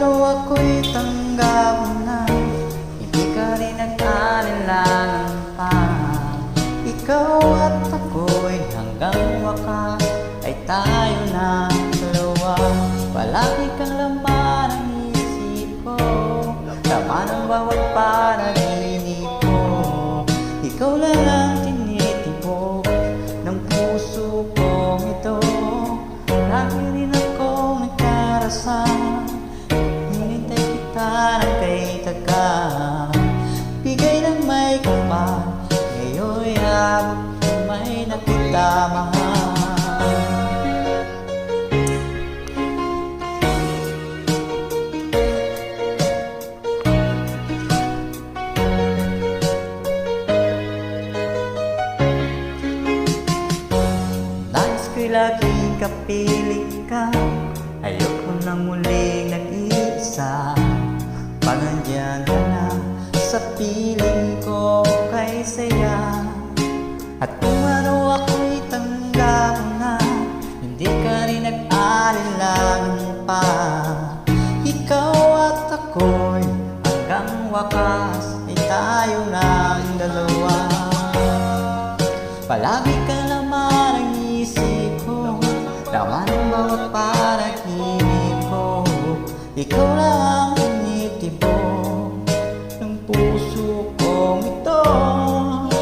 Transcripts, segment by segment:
ano ako'y tanggap mo na, hindi ka rin nag-alinlangan pa. Ikaw at ako'y hanggang wakas ay tayo na dalawa. Palagi kang laman ng isip ko, laman ng bawat panaginip ko. Ikaw lang ang tinitibok ng puso kong ito. Lagi rin akong nagkarasal, hinintay kita ng kay tagal. Bigay ng may kapal, ngayon'y abot may nakita mahal. Nais ko'y laging kapiling ka, ayoko na muling nag-iisa. Pag nandyan ka na sa piling ko kay saya. At kung ano ako'y tanggap mo na, hindi ka rin nag-alinlangan pa. Ikaw at ako'y hanggang wakas ay tayo ng dalawa. Palagi ka naman ang isip ko, laman ang bawat panaginip ko. Ikaw lang ang tinitibok ng puso kong ito.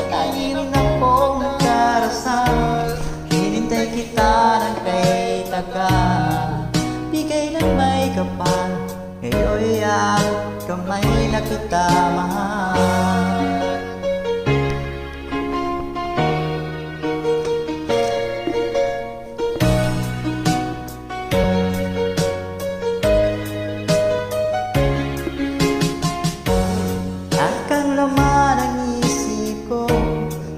Lagi rin akong nagdarasal, hinintay kita ng kay tagal. Bigay ng may kapal, ngayon'y abot kamay na kita mahal. Laman ang isip ko,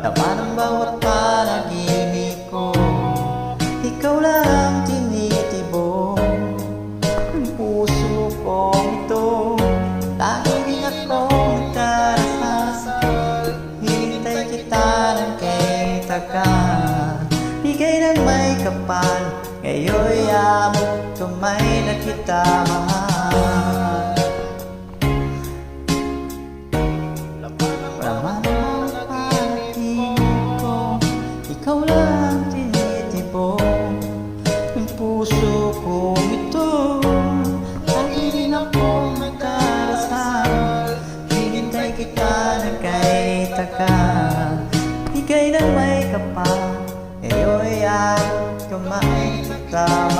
laman ang bawat panaginip ko. Ikaw lang ang tinitibok ng puso kong ito. Lagi rin akong nagdarasal, hinintay kita ng kay tagal. Bigay ng may kapal, ngayon'y abot kamay na kita mahal. Laman ang panaginip ko, ikaw lang tinitibok ng puso kong ito. Lagi rin akong nagdarasal, hinintay kita ng kay tagal. Bigay ng may kapal, ngayon'y abot kamay kita.